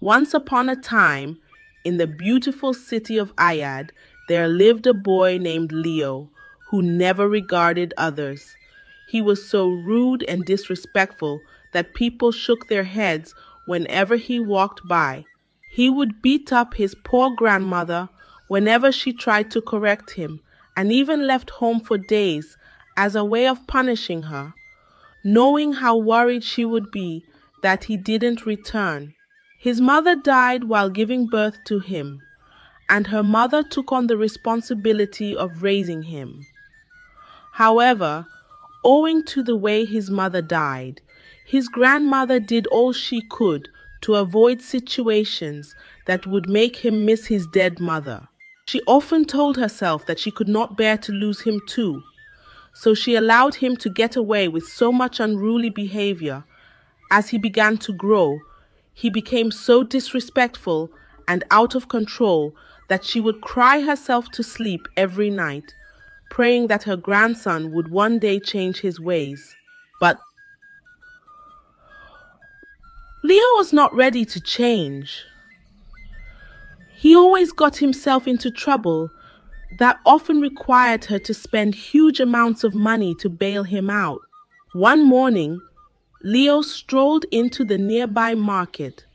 Once upon a time, in the beautiful city of Ayad, there lived a boy named Leo who never regarded others. He was so rude and disrespectful that people shook their heads whenever he walked by. He would beat up his poor grandmother whenever she tried to correct him, and even left home for days as a way of punishing her, knowing how worried she would be that he didn't return. His mother died while giving birth to him, and her mother took on the responsibility of raising him. However, owing to the way his mother died, his grandmother did all she could to avoid situations that would make him miss his dead mother. She often told herself that she could not bear to lose him too, so she allowed him to get away with so much unruly behavior. As he began to grow, he became so disrespectful and out of control that she would cry herself to sleep every night, praying that her grandson would one day change his ways. But Leo was not ready to change. He always got himself into trouble that often required her to spend huge amounts of money to bail him out. One morning, Leo strolled into the nearby market.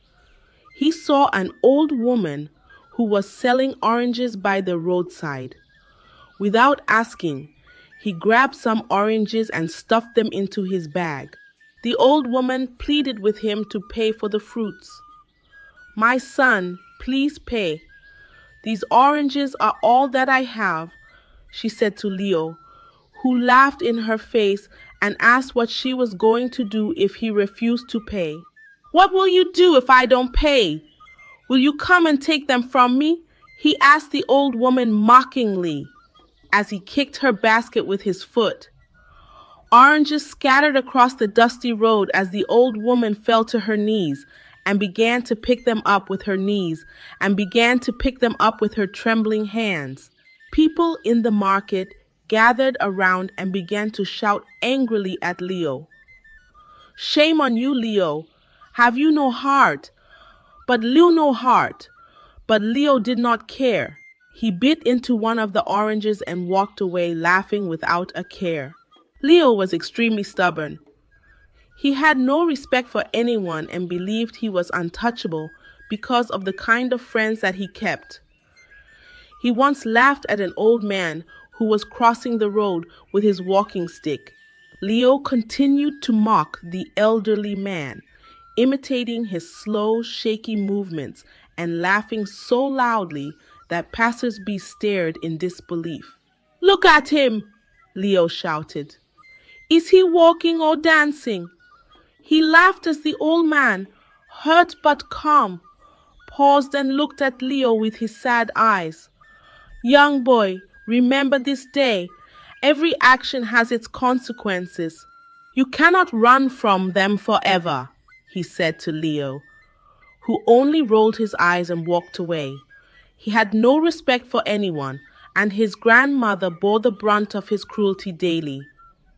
He saw an old woman who was selling oranges by the roadside. Without asking, he grabbed some oranges and stuffed them into his bag. The old woman pleaded with him to pay for the fruits. "My son, please pay. These oranges are all that I have," she said to Leo, who laughed in her face and asked what she was going to do if he refused to pay. "What will you do if I don't pay? Will you come and take them from me?" he asked the old woman mockingly as he kicked her basket with his foot. Oranges scattered across the dusty road as the old woman fell to her knees and began to pick them up with her knees and began to pick them up with her trembling hands. People in the market gathered around and began to shout angrily at Leo. "Shame on you, Leo. Have you no heart? But Leo did not care. He bit into one of the oranges and walked away laughing without a care. Leo was extremely stubborn. He had no respect for anyone and believed he was untouchable because of the kind of friends that he kept. He once laughed at an old man who was crossing the road with his walking stick. Leo continued to mock the elderly man, imitating his slow, shaky movements and laughing so loudly that passers-by stared in disbelief. "Look at him!" Leo shouted. "Is he walking or dancing?" He laughed as the old man, hurt but calm, paused and looked at Leo with his sad eyes. "Young boy, remember this day. Every action has its consequences. You cannot run from them forever," he said to Leo, who only rolled his eyes and walked away. He had no respect for anyone, and his grandmother bore the brunt of his cruelty daily.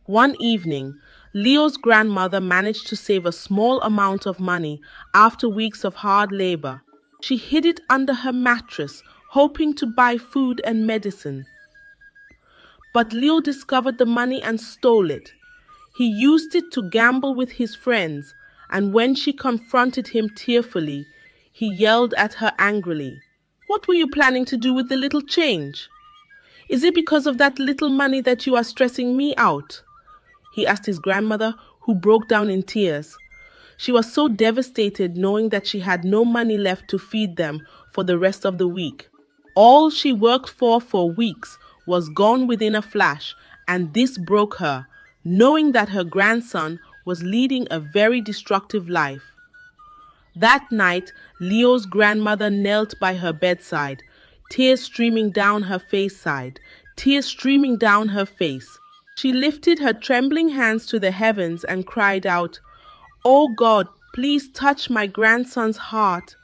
One evening, Leo's grandmother managed to save a small amount of money after weeks of hard labor. She hid it under her mattress, hoping to buy food and medicine. But Leo discovered the money and stole it. He used it to gamble with his friends, and when she confronted him tearfully, he yelled at her angrily. "What were you planning to do with the little change? Is it because of that little money that you are stressing me out?" he asked his grandmother, who broke down in tears. She was so devastated knowing that she had no money left to feed them for the rest of the week. All she worked for weeks was gone within a flash, and this broke her, knowing that her grandson was leading a very destructive life. That night, Leo's grandmother knelt by her bedside, tears streaming down her face. She lifted her trembling hands to the heavens and cried out, "Oh God, please touch my grandson's heart.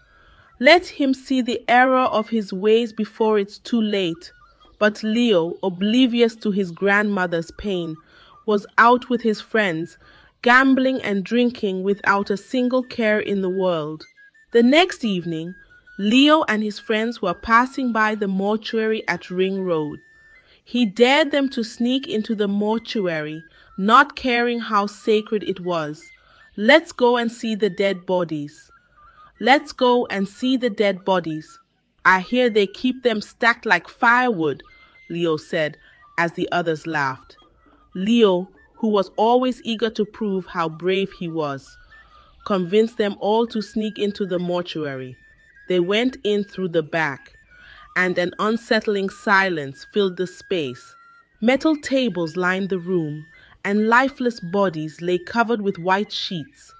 Let him see the error of his ways before it's too late." But Leo, oblivious to his grandmother's pain, was out with his friends, gambling and drinking without a single care in the world. The next evening, Leo and his friends were passing by the mortuary at Ring Road. He dared them to sneak into the mortuary, not caring how sacred it was. Let's go and see the dead bodies. Let's go and see the dead bodies. I hear they keep them stacked like firewood, Leo said as the others laughed. Leo, who was always eager to prove how brave he was, convinced them all to sneak into the mortuary. They went in through the back, and an unsettling silence filled the space. Metal tables lined the room, and lifeless bodies lay covered with white sheets.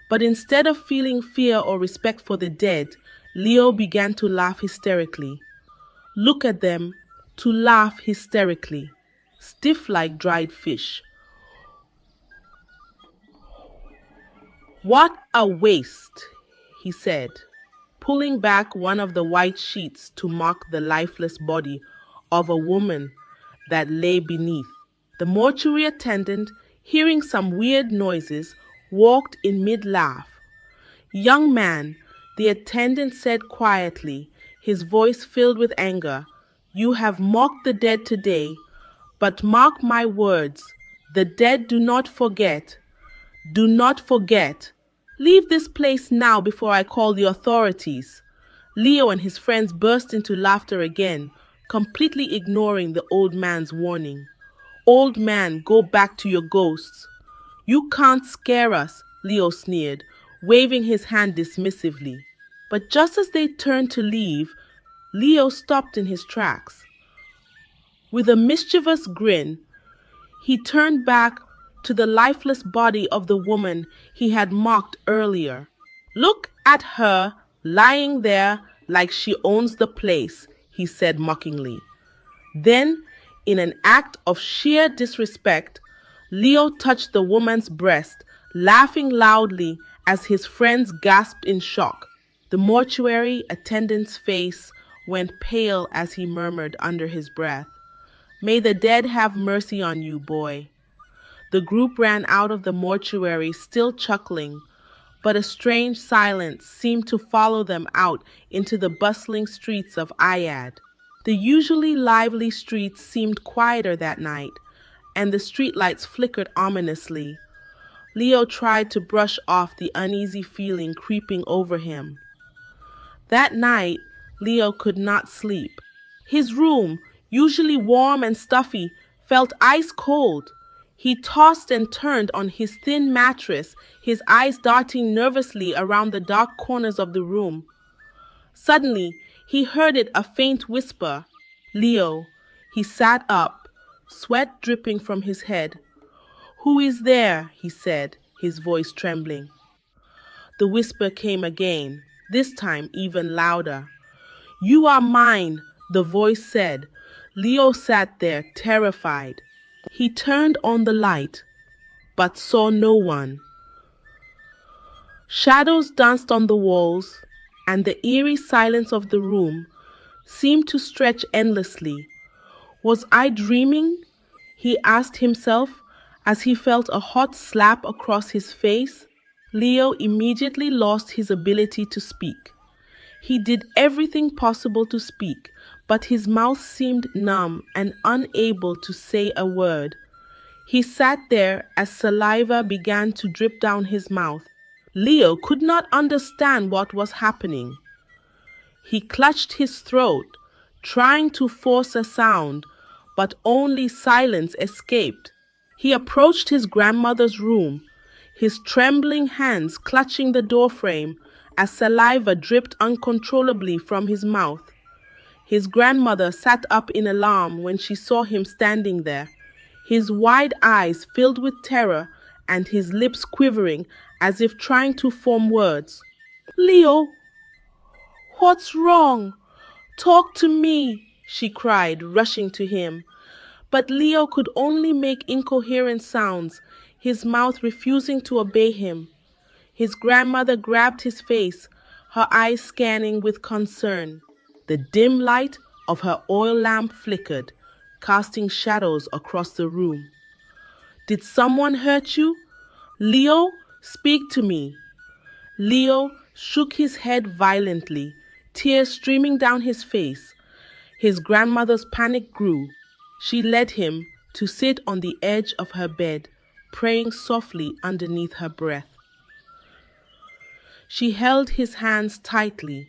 But instead of feeling fear or respect for the dead, Leo began to laugh hysterically. Look at them, to laugh hysterically, stiff like dried fish. What a waste, he said, pulling back one of the white sheets to mark the lifeless body of a woman that lay beneath. The mortuary attendant, hearing some weird noises, walked in mid-laugh. Young man, the attendant said quietly, his voice filled with anger, you have mocked the dead today, but mark my words, the dead do not forget. Do not forget. Leave this place now before I call the authorities. Leo and his friends burst into laughter again, completely ignoring the old man's warning. Old man, go back to your ghosts. You can't scare us, Leo sneered, waving his hand dismissively. But just as they turned to leave, Leo stopped in his tracks. With a mischievous grin, he turned back to the lifeless body of the woman he had mocked earlier. Look at her lying there like she owns the place, he said mockingly. Then, in an act of sheer disrespect, Leo touched the woman's breast, laughing loudly as his friends gasped in shock. The mortuary attendant's face went pale as he murmured under his breath, May the dead have mercy on you, boy. The group ran out of the mortuary, still chuckling, but a strange silence seemed to follow them out into the bustling streets of Ayad. The usually lively streets seemed quieter that night, and the streetlights flickered ominously. Leo tried to brush off the uneasy feeling creeping over him. That night, Leo could not sleep. His room, usually warm and stuffy, felt ice cold. He tossed and turned on his thin mattress, his eyes darting nervously around the dark corners of the room. Suddenly, he heard a faint whisper. Leo. He sat up, sweat dripping from his head. Who is there? He said, his voice trembling. The whisper came again, this time even louder. You are mine, the voice said. Leo sat there, terrified. He turned on the light, but saw no one. Shadows danced on the walls, and the eerie silence of the room seemed to stretch endlessly. Was I dreaming? He asked himself as he felt a hot slap across his face. Leo immediately lost his ability to speak. He did everything possible to speak, but his mouth seemed numb and unable to say a word. He sat there as saliva began to drip down his mouth. Leo could not understand what was happening. He clutched his throat, trying to force a sound, but only silence escaped. He approached his grandmother's room, his trembling hands clutching the doorframe as saliva dripped uncontrollably from his mouth. His grandmother sat up in alarm when she saw him standing there, his wide eyes filled with terror and his lips quivering as if trying to form words. Leo, what's wrong? Talk to me, she cried, rushing to him. But Leo could only make incoherent sounds, his mouth refusing to obey him. His grandmother grabbed his face, her eyes scanning with concern. The dim light of her oil lamp flickered, casting shadows across the room. Did someone hurt you? Leo, speak to me. Leo, shook his head violently, tears streaming down his face. His grandmother's panic grew. She led him to sit on the edge of her bed, praying softly underneath her breath. She held his hands tightly,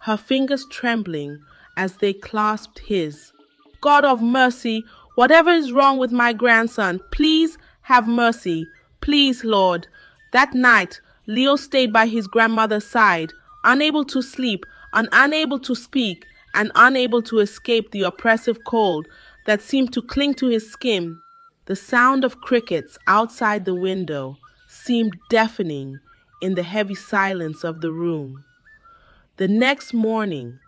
her fingers trembling as they clasped his. God of mercy, whatever is wrong with my grandson, please have mercy. Please, Lord. That night, Leo stayed by his grandmother's side, unable to sleep, unable to speak, and unable to escape the oppressive cold that seemed to cling to his skin. The sound of crickets outside the window seemed deafening in the heavy silence of the room. The next morning,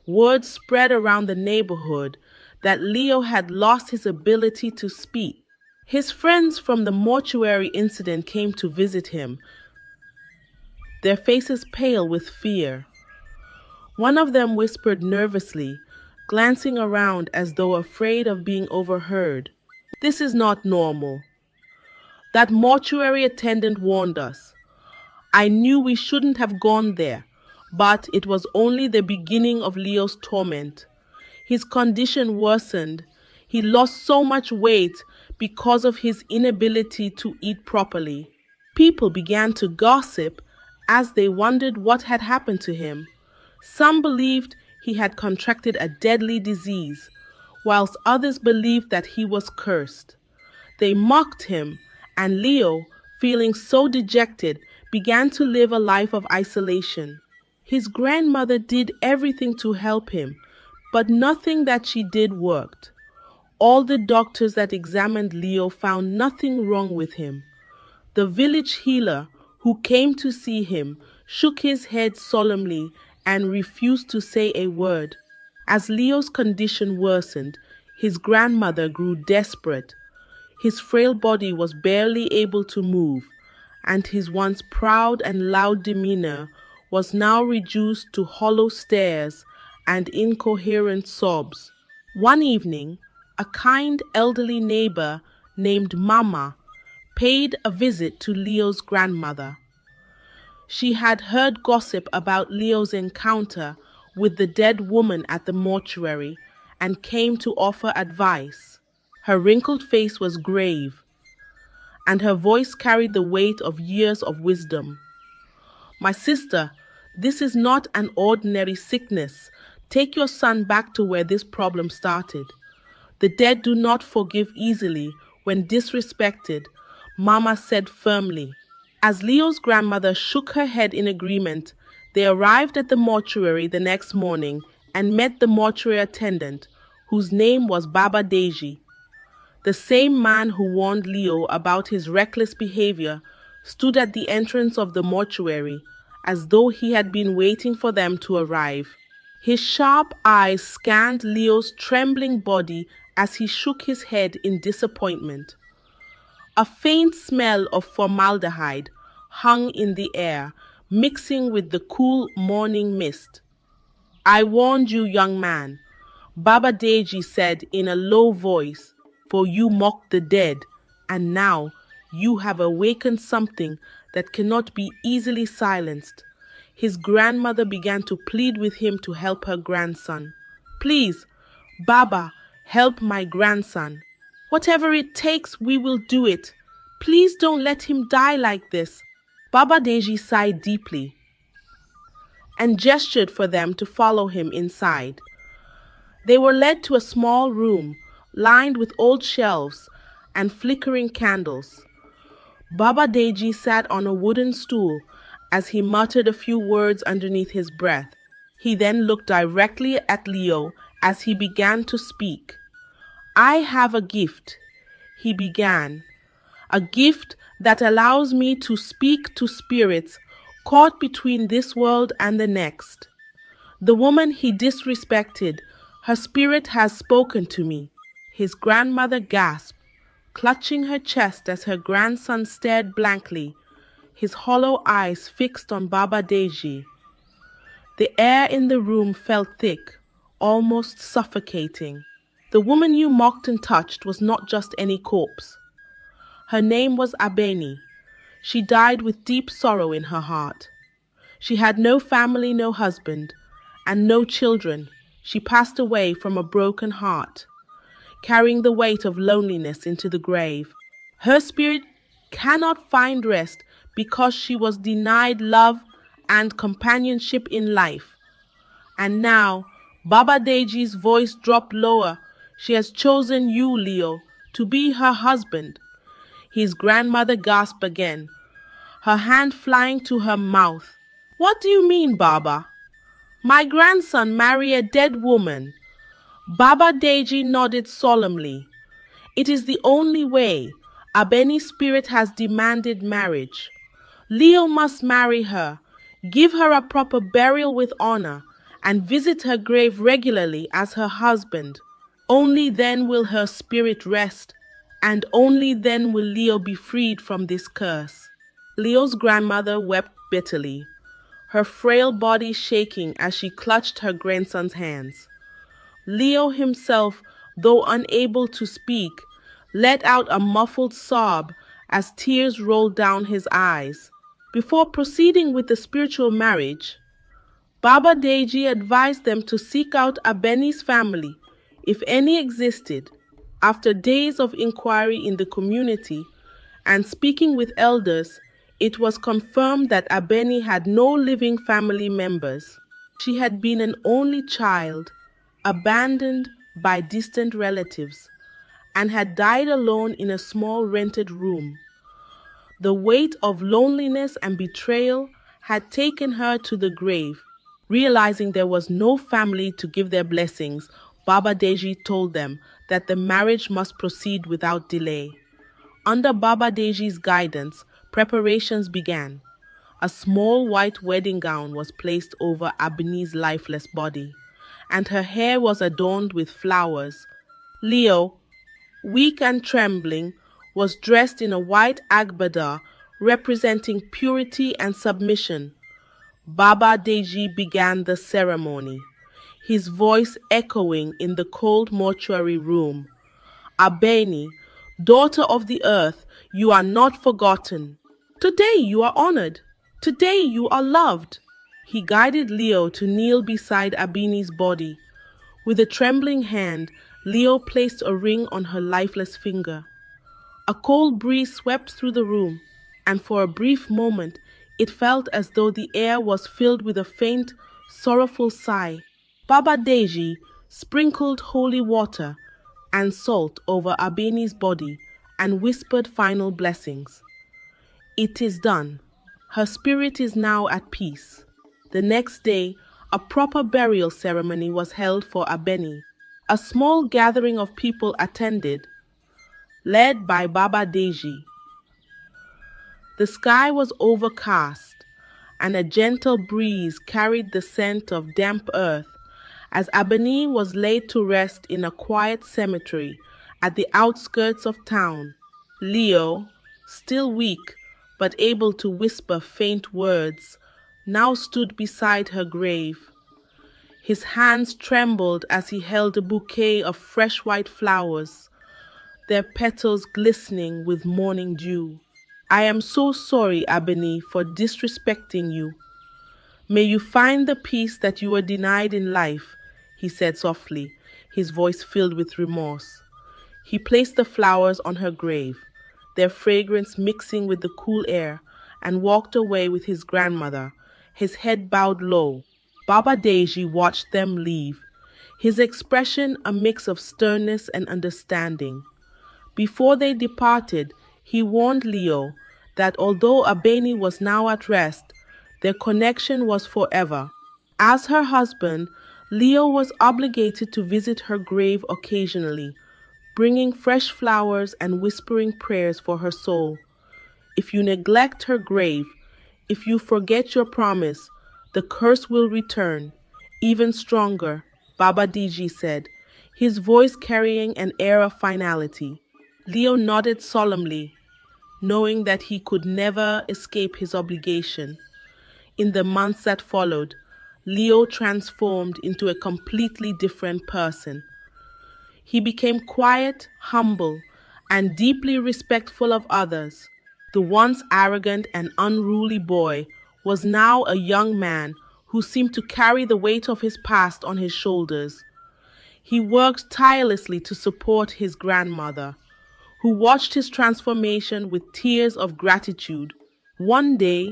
word spread around the neighborhood that Leo had lost his ability to speak. His friends from the mortuary incident came to visit him, their faces pale with fear. One of them whispered nervously, glancing around as though afraid of being overheard. This is not normal. That mortuary attendant warned us. I knew we shouldn't have gone there, but it was only the beginning of Leo's torment. His condition worsened. He lost so much weight because of his inability to eat properly. People began to gossip as they wondered what had happened to him. Some believed he had contracted a deadly disease, whilst others believed that he was cursed. They mocked him, and Leo, feeling so dejected, began to live a life of isolation. His grandmother did everything to help him, but nothing that she did worked. All the doctors that examined Leo found nothing wrong with him. The village healer who came to see him shook his head solemnly and refused to say a word. As Leo's condition worsened, his grandmother grew desperate. His frail body was barely able to move, and his once proud and loud demeanor was now reduced to hollow stares and incoherent sobs. One evening, a kind elderly neighbor named Mama paid a visit to Leo's grandmother. She had heard gossip about Leo's encounter with the dead woman at the mortuary and came to offer advice. Her wrinkled face was grave, and her voice carried the weight of years of wisdom. My sister, this is not an ordinary sickness. Take your son back to where this problem started. The dead do not forgive easily when disrespected, Mama said firmly. As Leo's grandmother shook her head in agreement, they arrived at the mortuary the next morning and met the mortuary attendant, whose name was Baba Deji. The same man who warned Leo about his reckless behavior stood at the entrance of the mortuary, as though he had been waiting for them to arrive. His sharp eyes scanned Leo's trembling body as he shook his head in disappointment. A faint smell of formaldehyde hung in the air, mixing with the cool morning mist. I warned you, young man, Baba Deji said in a low voice, for you mocked the dead, and now you have awakened something that cannot be easily silenced. His grandmother began to plead with him to help her grandson. Please, Baba, help my grandson. Whatever it takes, we will do it. Please don't let him die like this. Baba Deji sighed deeply and gestured for them to follow him inside. They were led to a small room lined with old shelves and flickering candles. Baba Deji sat on a wooden stool as he muttered a few words underneath his breath. He then looked directly at Leo as he began to speak. I have a gift, he began, a gift that allows me to speak to spirits caught between this world and the next. The woman he disrespected, her spirit has spoken to me. His grandmother gasped, clutching her chest as her grandson stared blankly, his hollow eyes fixed on Baba Deji. The air in the room felt thick, almost suffocating. The woman you mocked and touched was not just any corpse. Her name was Abeni. She died with deep sorrow in her heart. She had no family, no husband, and no children. She passed away from a broken heart, carrying the weight of loneliness into the grave. Her spirit cannot find rest because she was denied love and companionship in life. And now, Baba Deji's voice dropped lower. She has chosen you, Leo, to be her husband. His grandmother gasped again, her hand flying to her mouth. What do you mean, Baba? My grandson marry a dead woman. Baba Deji nodded solemnly. It is the only way. Abeni's spirit has demanded marriage. Leo must marry her, give her a proper burial with honor, and visit her grave regularly as her husband. Only then will her spirit rest, and only then will Leo be freed from this curse. Leo's grandmother wept bitterly, her frail body shaking as she clutched her grandson's hands. Leo himself, though unable to speak, let out a muffled sob as tears rolled down his eyes. Before proceeding with the spiritual marriage, Baba Deji advised them to seek out Abeni's family, if any existed. After days of inquiry in the community and speaking with elders, it was confirmed that Abeni had no living family members. She had been an only child, abandoned by distant relatives, and had died alone in a small rented room. The weight of loneliness and betrayal had taken her to the grave. Realizing there was no family to give their blessings, Baba Deji told them that the marriage must proceed without delay. Under Baba Deji's guidance, preparations began. A small white wedding gown was placed over Abeni's lifeless body, and her hair was adorned with flowers. Leo, weak and trembling, was dressed in a white agbada representing purity and submission. Baba Deji began the ceremony, his voice echoing in the cold mortuary room. Abeni, daughter of the earth, you are not forgotten. Today you are honored. Today you are loved. He guided Leo to kneel beside Abeni's body. With a trembling hand, Leo placed a ring on her lifeless finger. A cold breeze swept through the room, and for a brief moment it felt as though the air was filled with a faint, sorrowful sigh. Baba Deji sprinkled holy water and salt over Abeni's body and whispered final blessings. It is done. Her spirit is now at peace. The next day, a proper burial ceremony was held for Abeni. A small gathering of people attended, led by Baba Deji. The sky was overcast, and a gentle breeze carried the scent of damp earth as Abeni was laid to rest in a quiet cemetery at the outskirts of town. Leo, still weak but able to whisper faint words, now stood beside her grave. His hands trembled as he held a bouquet of fresh white flowers, their petals glistening with morning dew. I am so sorry, Abeni, for disrespecting you. May you find the peace that you were denied in life, he said softly, his voice filled with remorse. He placed the flowers on her grave, their fragrance mixing with the cool air, and walked away with his grandmother, his head bowed low. Baba Deji watched them leave, his expression a mix of sternness and understanding. Before they departed, he warned Leo that although Abeni was now at rest, their connection was forever. As her husband, Leo was obligated to visit her grave occasionally, bringing fresh flowers and whispering prayers for her soul. If you neglect her grave, if you forget your promise, the curse will return, even stronger, Baba Deji said, his voice carrying an air of finality. Leo nodded solemnly, knowing that he could never escape his obligation. In the months that followed, Leo transformed into a completely different person. He became quiet, humble, and deeply respectful of others. The once arrogant and unruly boy was now a young man who seemed to carry the weight of his past on his shoulders. He worked tirelessly to support his grandmother, who watched his transformation with tears of gratitude. One day,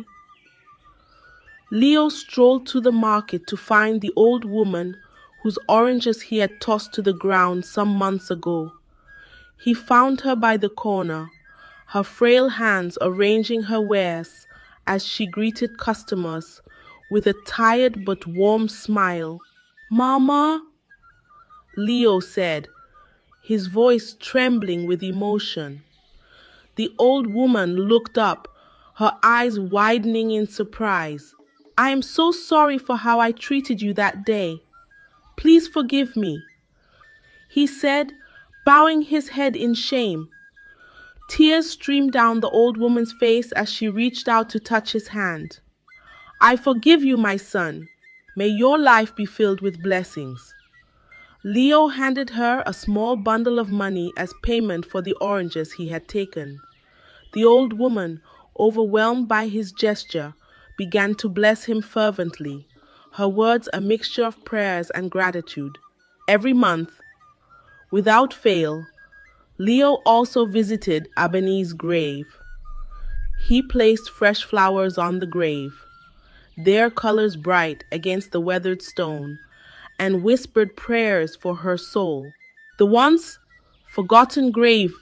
Leo strolled to the market to find the old woman whose oranges he had tossed to the ground some months ago. He found her by the corner, her frail hands arranging her wares as she greeted customers with a tired but warm smile. "Mama," Leo said, his voice trembling with emotion. The old woman looked up, her eyes widening in surprise. "I am so sorry for how I treated you that day. Please forgive me," he said, bowing his head in shame. Tears streamed down the old woman's face as she reached out to touch his hand. "I forgive you, my son. May your life be filled with blessings." Leo handed her a small bundle of money as payment for the oranges he had taken. The old woman, overwhelmed by his gesture, began to bless him fervently, her words a mixture of prayers and gratitude. Every month, without fail, Leo also visited Abeni's grave. He placed fresh flowers on the grave, their colors bright against the weathered stone, and whispered prayers for her soul. The once forgotten grave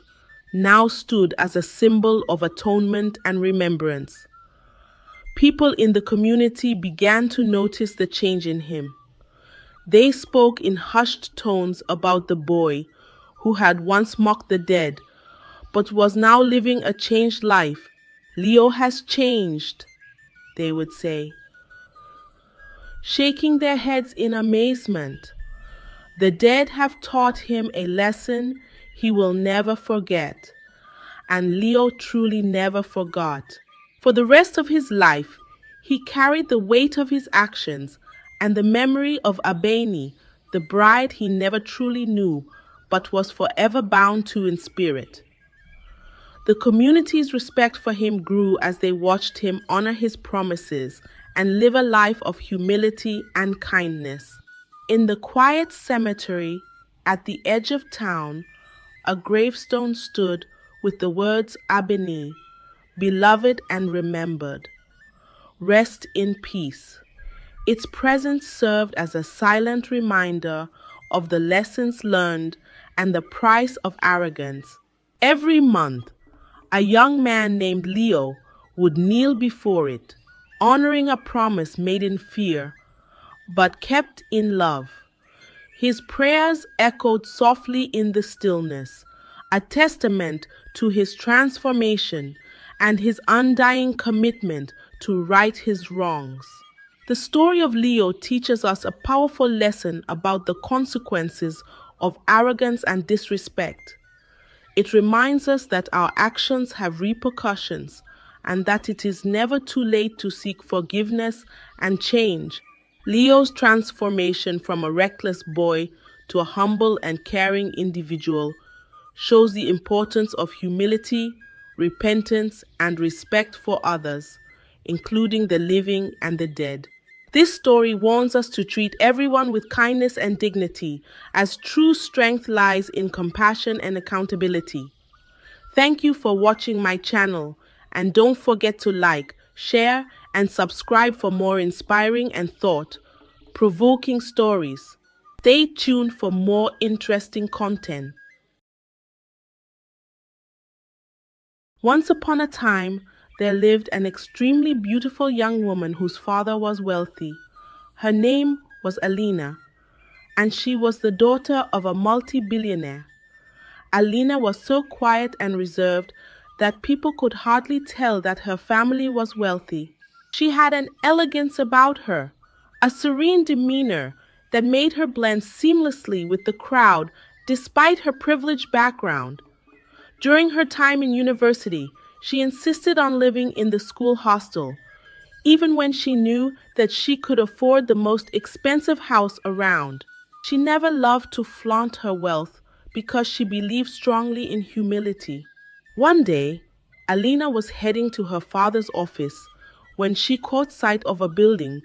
now stood as a symbol of atonement and remembrance. People in the community began to notice the change in him. They spoke in hushed tones about the boy who had once mocked the dead, but was now living a changed life. "Leo has changed," they would say, shaking their heads in amazement. The dead have taught him a lesson he will never forget, and Leo truly never forgot. For the rest of his life, he carried the weight of his actions and the memory of Abeni, the bride he never truly knew, but was forever bound to in spirit. The community's respect for him grew as they watched him honor his promises and live a life of humility and kindness. In the quiet cemetery at the edge of town, a gravestone stood with the words Abeni, beloved and remembered. Rest in peace. Its presence served as a silent reminder of the lessons learned and the price of arrogance. Every month, a young man named Leo would kneel before it, honoring a promise made in fear, but kept in love. His prayers echoed softly in the stillness, a testament to his transformation and his undying commitment to right his wrongs. The story of Leo teaches us a powerful lesson about the consequences of arrogance and disrespect. It reminds us that our actions have repercussions and that it is never too late to seek forgiveness and change. Leo's transformation from a reckless boy to a humble and caring individual shows the importance of humility, repentance, and respect for others, including the living and the dead. This story warns us to treat everyone with kindness and dignity, as true strength lies in compassion and accountability. Thank you for watching my channel, and don't forget to like, share, and subscribe for more inspiring and thought-provoking stories. Stay tuned for more interesting content. Once upon a time, there lived an extremely beautiful young woman whose father was wealthy. Her name was Alina, and she was the daughter of a multi-billionaire. Alina was so quiet and reserved that people could hardly tell that her family was wealthy. She had an elegance about her, a serene demeanor that made her blend seamlessly with the crowd despite her privileged background. During her time in university, she insisted on living in the school hostel, even when she knew that she could afford the most expensive house around. She never loved to flaunt her wealth because she believed strongly in humility. One day, Alina was heading to her father's office when she caught sight of a building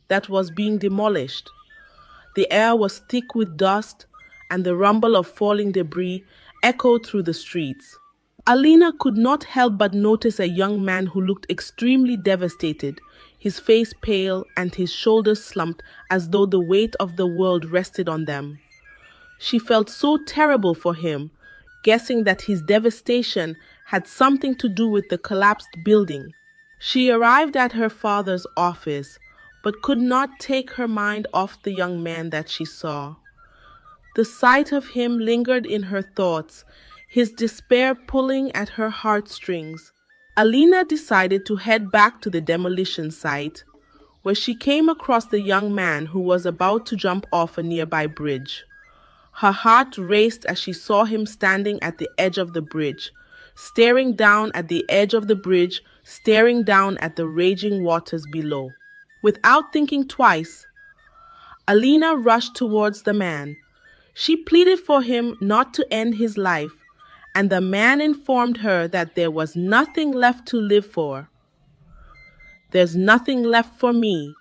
that was being demolished. The air was thick with dust, and the rumble of falling debris echoed through the streets. Alina could not help but notice a young man who looked extremely devastated, his face pale and his shoulders slumped as though the weight of the world rested on them. She felt so terrible for him, guessing that his devastation had something to do with the collapsed building. She arrived at her father's office, but could not take her mind off the young man that she saw. The sight of him lingered in her thoughts, his despair pulling at her heartstrings. Alina decided to head back to the demolition site, where she came across the young man who was about to jump off a nearby bridge. Her heart raced as she saw him standing at the edge of the bridge, staring down at the edge of the bridge, staring down at the raging waters below. Without thinking twice, Alina rushed towards the man. She pleaded for him not to end his life, and the man informed her that there was nothing left to live for. "There's nothing left for me.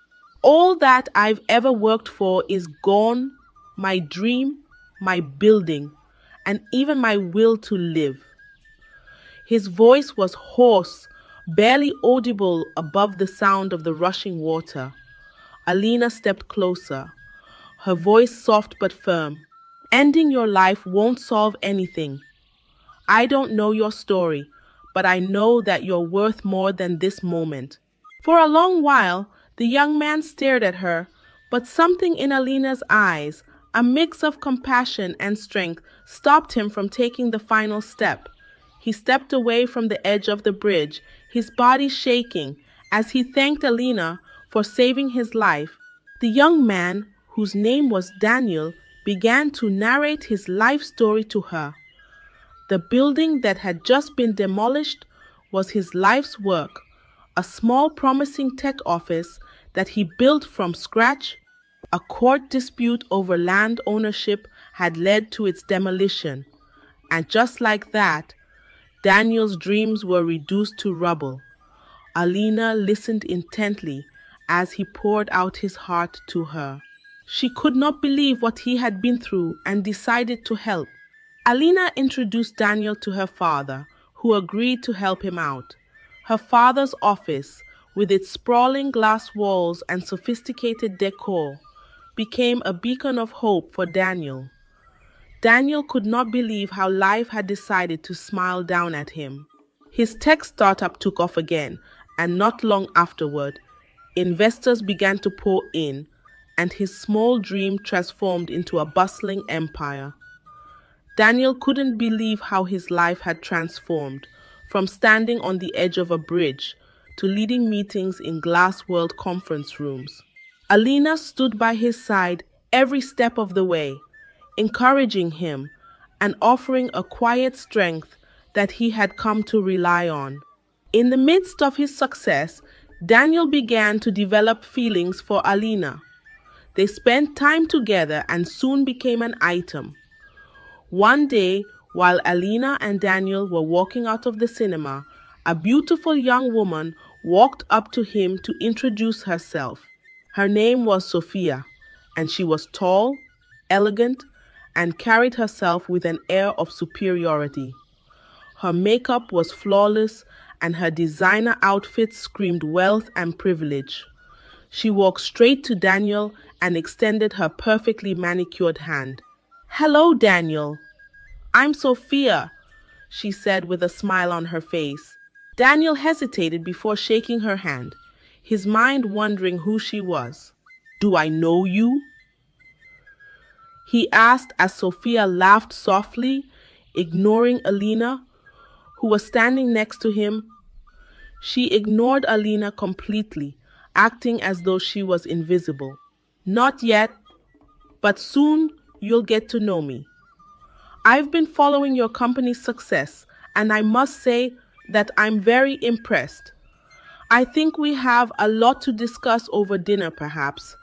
All that I've ever worked for is gone, my dream, my building, and even my will to live." His voice was hoarse, barely audible above the sound of the rushing water. Alina stepped closer, her voice soft but firm. "Ending your life won't solve anything. I don't know your story, but I know that you're worth more than this moment." For a long while, the young man stared at her, but something in Alina's eyes, a mix of compassion and strength, stopped him from taking the final step. He stepped away from the edge of the bridge, his body shaking, as he thanked Alina for saving his life. The young man, whose name was Daniel, began to narrate his life story to her. The building that had just been demolished was his life's work, a small promising tech office that he built from scratch. A court dispute over land ownership had led to its demolition, and just like that, Daniel's dreams were reduced to rubble. Alina listened intently as he poured out his heart to her. She could not believe what he had been through and decided to help. Alina introduced Daniel to her father, who agreed to help him out. Her father's office, with its sprawling glass walls and sophisticated decor, became a beacon of hope for Daniel. Daniel could not believe how life had decided to smile down at him. His tech startup took off again, and not long afterward, investors began to pour in, and his small dream transformed into a bustling empire. Daniel couldn't believe how his life had transformed, from standing on the edge of a bridge to leading meetings in glass world conference rooms. Alina stood by his side every step of the way, encouraging him and offering a quiet strength that he had come to rely on. In the midst of his success, Daniel began to develop feelings for Alina. They spent time together and soon became an item. One day, while Alina and Daniel were walking out of the cinema, a beautiful young woman walked up to him to introduce herself. Her name was Sophia, and she was tall, elegant, and carried herself with an air of superiority. Her makeup was flawless, and her designer outfits screamed wealth and privilege. She walked straight to Daniel and extended her perfectly manicured hand. "Hello, Daniel. I'm Sophia," she said with a smile on her face. Daniel hesitated before shaking her hand, his mind wondering who she was. "Do I know you?" he asked as Sophia laughed softly, ignoring Alina, who was standing next to him. She ignored Alina completely, acting as though she was invisible. "Not yet, but soon you'll get to know me. I've been following your company's success, and I must say that I'm very impressed. I think we have a lot to discuss over dinner, perhaps."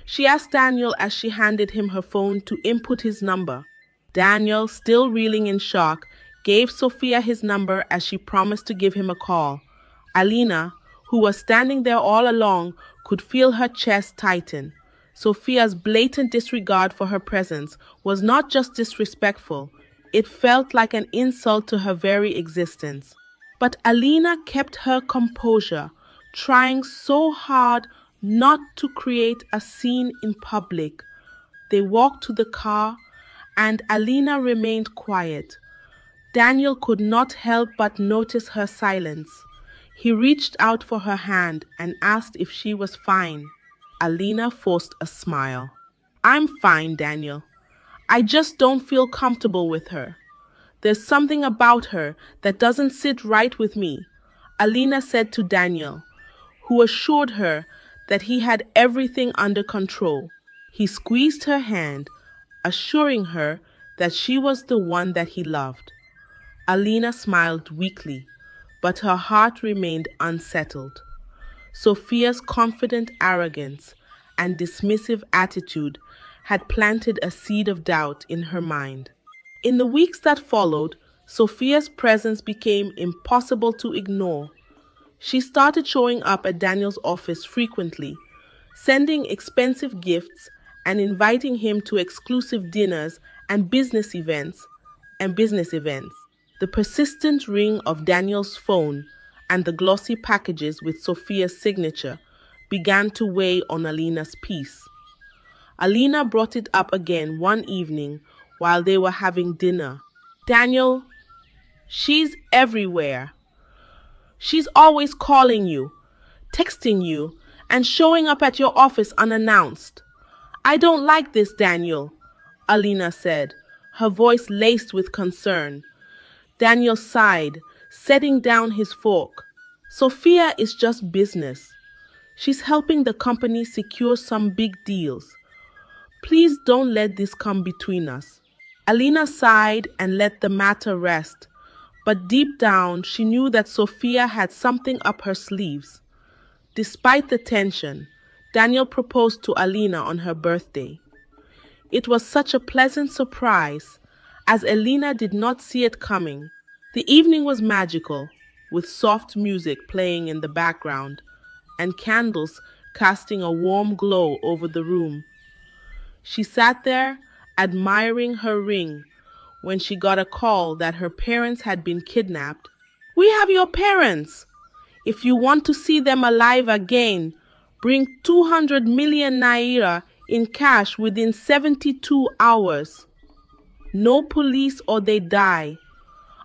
She asked Daniel as she handed him her phone to input his number. Daniel, still reeling in shock, gave Sophia his number as she promised to give him a call. Alina, who was standing there all along, could feel her chest tighten. Sophia's blatant disregard for her presence was not just disrespectful, it felt like an insult to her very existence. But Alina kept her composure, trying so hard not to create a scene in public. They walked to the car, and Alina remained quiet. Daniel could not help but notice her silence. He reached out for her hand and asked if she was fine. Alina forced a smile. I'm fine, Daniel. I just don't feel comfortable with her. There's something about her that doesn't sit right with me, Alina said to Daniel, who assured her that he had everything under control. He squeezed her hand, assuring her that she was the one that he loved. Alina smiled weakly, but her heart remained unsettled. Sophia's confident arrogance and dismissive attitude had planted a seed of doubt in her mind. In the weeks that followed, Sophia's presence became impossible to ignore. She started showing up at Daniel's office frequently, sending expensive gifts and inviting him to exclusive dinners and business events. The persistent ring of Daniel's phone and the glossy packages with Sophia's signature began to weigh on Alina's peace. Alina brought it up again one evening while they were having dinner. Daniel, she's everywhere. She's always calling you, texting you, and showing up at your office unannounced. I don't like this, Daniel, Alina said, her voice laced with concern. Daniel sighed, setting down his fork. Sophia is just business. She's helping the company secure some big deals. Please don't let this come between us. Alina sighed and let the matter rest, but deep down she knew that Sophia had something up her sleeves. Despite the tension, Daniel proposed to Alina on her birthday. It was such a pleasant surprise, as Alina did not see it coming. The evening was magical, with soft music playing in the background and candles casting a warm glow over the room. She sat there, admiring her ring, when she got a call that her parents had been kidnapped. We have your parents! If you want to see them alive again, bring 200 million naira in cash within 72 hours. No police or they die.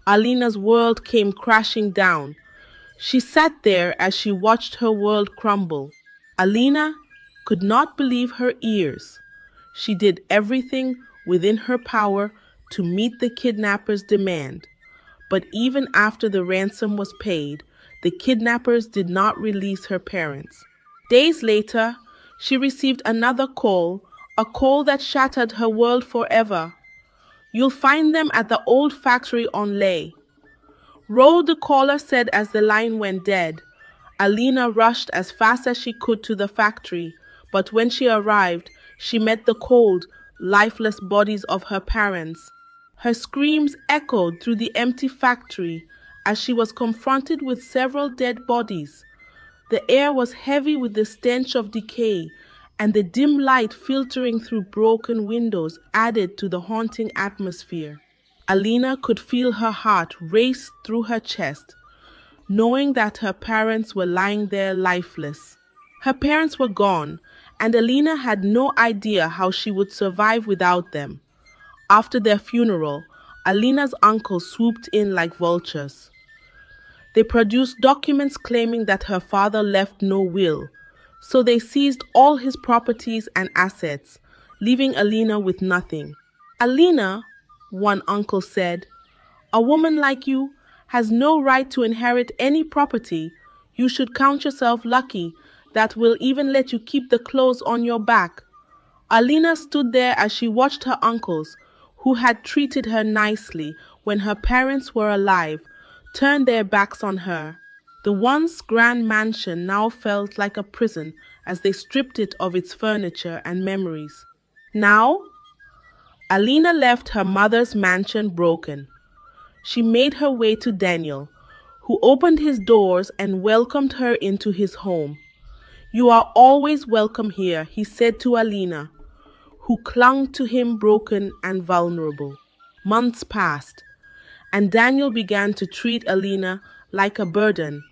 Alina's world came crashing down. She sat there as she watched her world crumble. Alina could not believe her ears. She did everything within her power to meet the kidnappers' demand. But even after the ransom was paid, the kidnappers did not release her parents. Days later, she received another call, a call that shattered her world forever. You'll find them at the old factory on Lay. Roll, the caller said as the line went dead. Alina rushed as fast as she could to the factory, but when she arrived, she met the cold, lifeless bodies of her parents. Her screams echoed through the empty factory as she was confronted with several dead bodies. The air was heavy with the stench of decay, and the dim light filtering through broken windows added to the haunting atmosphere. Alina could feel her heart race through her chest, knowing that her parents were lying there lifeless. Her parents were gone, and Alina had no idea how she would survive without them. After their funeral, Alina's uncles swooped in like vultures. They produced documents claiming that her father left no will, so they seized all his properties and assets, leaving Alina with nothing. Alina, one uncle said, a woman like you has no right to inherit any property. You should count yourself lucky that will even let you keep the clothes on your back. Alina stood there as she watched her uncles, who had treated her nicely when her parents were alive, turn their backs on her. The once grand mansion now felt like a prison as they stripped it of its furniture and memories. Now, Alina left her mother's mansion broken. She made her way to Daniel, who opened his doors and welcomed her into his home. "You are always welcome here," he said to Alina, who clung to him broken and vulnerable. Months passed, and Daniel began to treat Alina like a burden.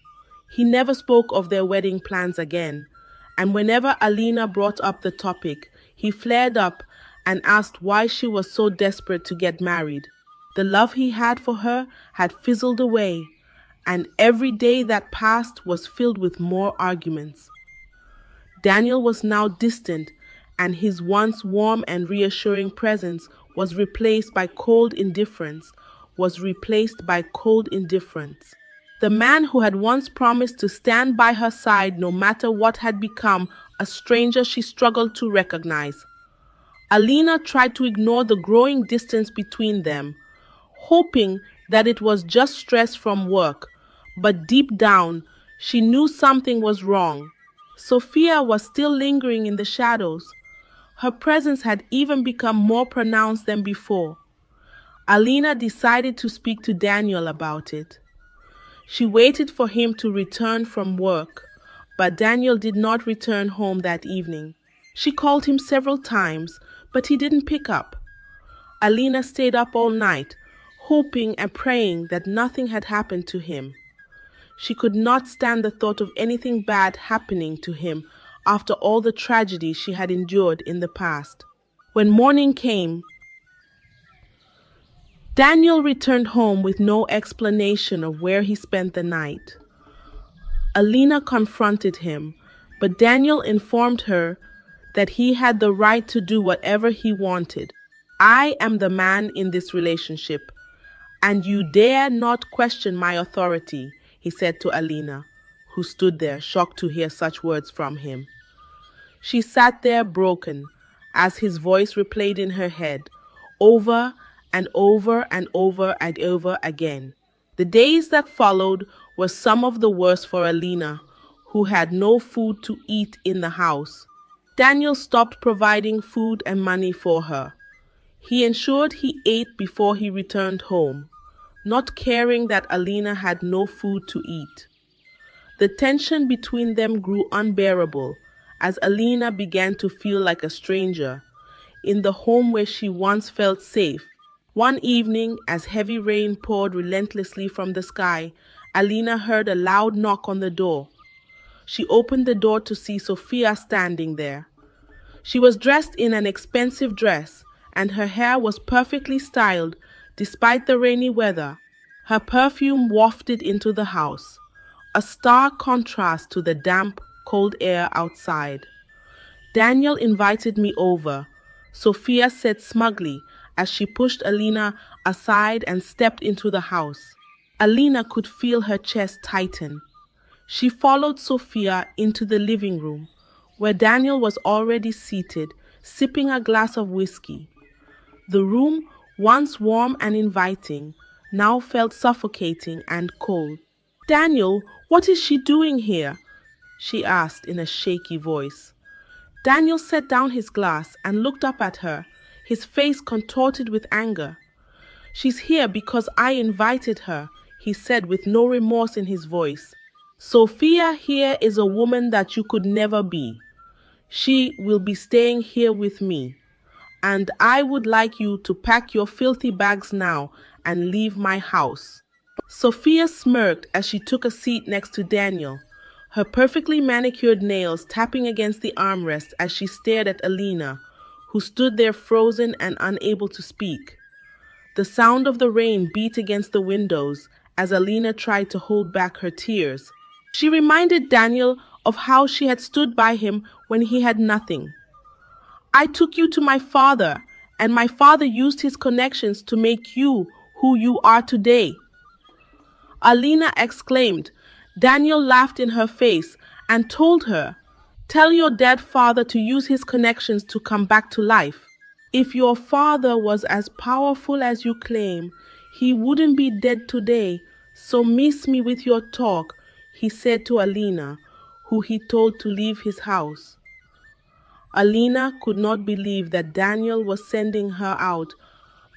He never spoke of their wedding plans again, and whenever Alina brought up the topic, he flared up and asked why she was so desperate to get married. The love he had for her had fizzled away, and every day that passed was filled with more arguments. Daniel was now distant, and his once warm and reassuring presence was replaced by cold indifference, The man who had once promised to stand by her side no matter what had become a stranger she struggled to recognize. Alina tried to ignore the growing distance between them, hoping that it was just stress from work, but deep down, she knew something was wrong. Sophia was still lingering in the shadows. Her presence had even become more pronounced than before. Alina decided to speak to Daniel about it. She waited for him to return from work, but Daniel did not return home that evening. She called him several times, but he didn't pick up. Alina stayed up all night, hoping and praying that nothing had happened to him. She could not stand the thought of anything bad happening to him after all the tragedy she had endured in the past. When morning came, Daniel returned home with no explanation of where he spent the night. Alina confronted him, but Daniel informed her that he had the right to do whatever he wanted. "I am the man in this relationship, and you dare not question my authority," he said to Alina, who stood there, shocked to hear such words from him. She sat there broken, as his voice replayed in her head, over and over and over and over again. The days that followed were some of the worst for Alina, who had no food to eat in the house. Daniel stopped providing food and money for her. He ensured he ate before he returned home, not caring that Alina had no food to eat. The tension between them grew unbearable as Alina began to feel like a stranger in the home where she once felt safe. One evening, as heavy rain poured relentlessly from the sky, Alina heard a loud knock on the door. She opened the door to see Sophia standing there. She was dressed in an expensive dress, and her hair was perfectly styled despite the rainy weather. Her perfume wafted into the house, a stark contrast to the damp, cold air outside. "Daniel invited me over," Sophia said smugly as she pushed Alina aside and stepped into the house. Alina could feel her chest tighten. She followed Sophia into the living room, where Daniel was already seated, sipping a glass of whiskey. The room, once warm and inviting, now felt suffocating and cold. "Daniel, what is she doing here?" she asked in a shaky voice. Daniel set down his glass and looked up at her, his face contorted with anger. "She's here because I invited her," he said with no remorse in his voice. "Sophia here is a woman that you could never be. She will be staying here with me, and I would like you to pack your filthy bags now and leave my house." Sophia smirked as she took a seat next to Daniel, her perfectly manicured nails tapping against the armrest as she stared at Alina, who stood there frozen and unable to speak. The sound of the rain beat against the windows as Alina tried to hold back her tears. She reminded Daniel of how she had stood by him when he had nothing. "I took you to my father, and my father used his connections to make you who you are today," Alina exclaimed. Daniel laughed in her face and told her, "Tell your dead father to use his connections to come back to life. If your father was as powerful as you claim, he wouldn't be dead today, so miss me with your talk," he said to Alina, who he told to leave his house. Alina could not believe that Daniel was sending her out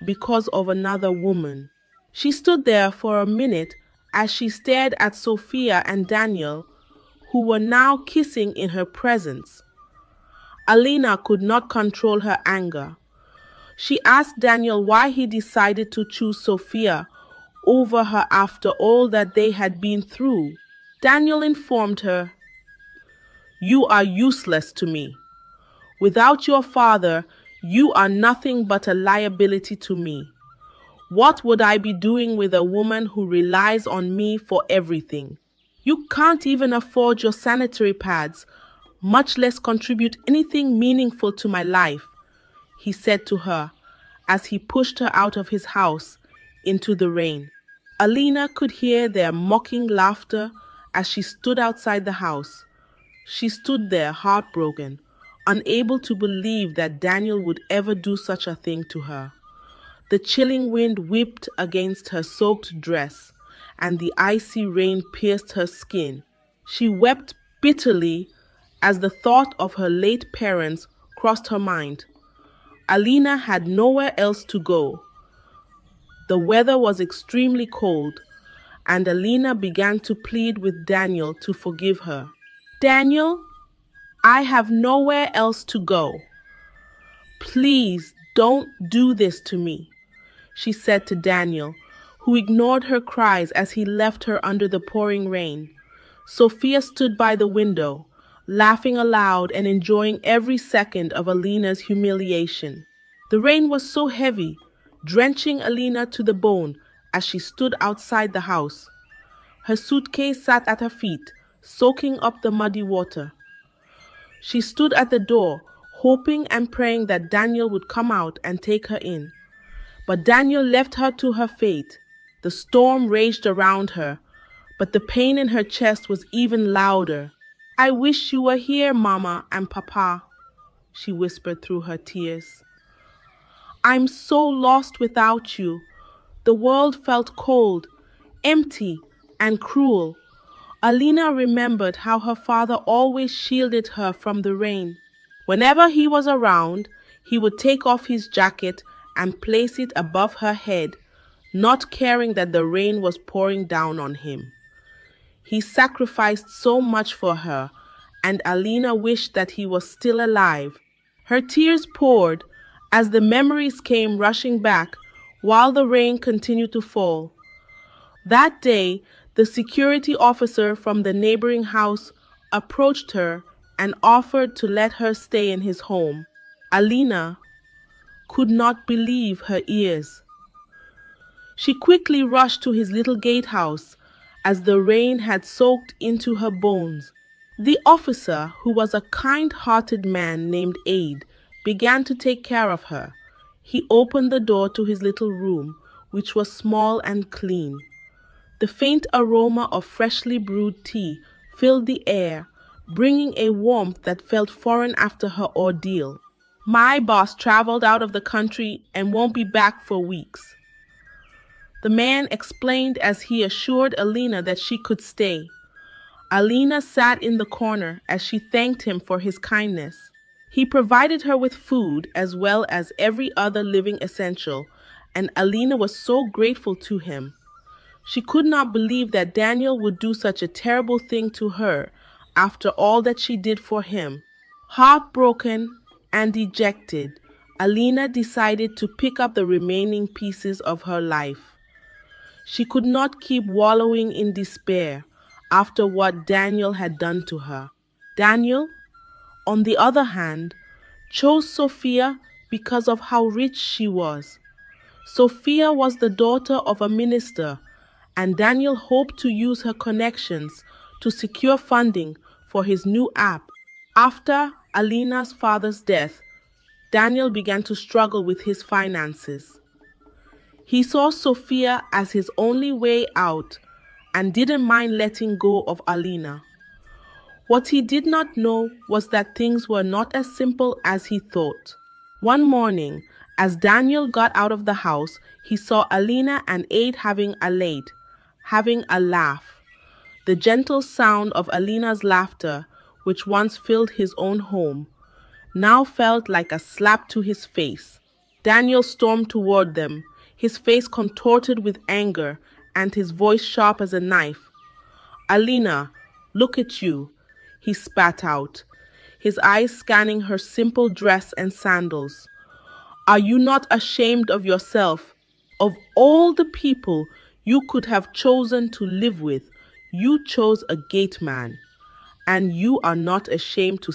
because of another woman. She stood there for a minute as she stared at Sophia and Daniel, who were now kissing in her presence. Alina could not control her anger. She asked Daniel why he decided to choose Sophia over her after all that they had been through. Daniel informed her, "You are useless to me. Without your father, you are nothing but a liability to me. What would I be doing with a woman who relies on me for everything? You can't even afford your sanitary pads, much less contribute anything meaningful to my life," he said to her as he pushed her out of his house into the rain. Alina could hear their mocking laughter as she stood outside the house. She stood there heartbroken, unable to believe that Daniel would ever do such a thing to her. The chilling wind whipped against her soaked dress, and the icy rain pierced her skin. She wept bitterly as the thought of her late parents crossed her mind. Alina had nowhere else to go. The weather was extremely cold, and Alina began to plead with Daniel to forgive her. "Daniel, I have nowhere else to go. Please don't do this to me," she said to Daniel, who ignored her cries as he left her under the pouring rain. Sophia stood by the window, laughing aloud and enjoying every second of Alina's humiliation. The rain was so heavy, drenching Alina to the bone as she stood outside the house. Her suitcase sat at her feet, soaking up the muddy water. She stood at the door, hoping and praying that Daniel would come out and take her in. But Daniel left her to her fate. The storm raged around her, but the pain in her chest was even louder. "I wish you were here, Mama and Papa," she whispered through her tears. "I'm so lost without you." The world felt cold, empty, and cruel. Alina remembered how her father always shielded her from the rain. Whenever he was around, he would take off his jacket and place it above her head, not caring that the rain was pouring down on him. He sacrificed so much for her, and Alina wished that he was still alive. Her tears poured as the memories came rushing back while the rain continued to fall. That day, the security officer from the neighboring house approached her and offered to let her stay in his home. Alina could not believe her ears. She quickly rushed to his little gatehouse as the rain had soaked into her bones. The officer, who was a kind-hearted man named Aid, began to take care of her. He opened the door to his little room, which was small and clean. The faint aroma of freshly brewed tea filled the air, bringing a warmth that felt foreign after her ordeal. "My boss traveled out of the country and won't be back for weeks," the man explained as he assured Alina that she could stay. Alina sat in the corner as she thanked him for his kindness. He provided her with food as well as every other living essential, and Alina was so grateful to him. She could not believe that Daniel would do such a terrible thing to her after all that she did for him. Heartbroken and dejected, Alina decided to pick up the remaining pieces of her life. She could not keep wallowing in despair after what Daniel had done to her. Daniel, on the other hand, chose Sophia because of how rich she was. Sophia was the daughter of a minister, and Daniel hoped to use her connections to secure funding for his new app. After Alina's father's death, Daniel began to struggle with his finances. He saw Sophia as his only way out and didn't mind letting go of Alina. What he did not know was that things were not as simple as he thought. One morning, as Daniel got out of the house, he saw Alina and Aid having a laugh. The gentle sound of Alina's laughter, which once filled his own home, now felt like a slap to his face. Daniel stormed toward them, his face contorted with anger and his voice sharp as a knife. "Alina, look at you," he spat out, his eyes scanning her simple dress and sandals. "Are you not ashamed of yourself? Of all the people you could have chosen to live with, you chose a gate man, and you are not ashamed to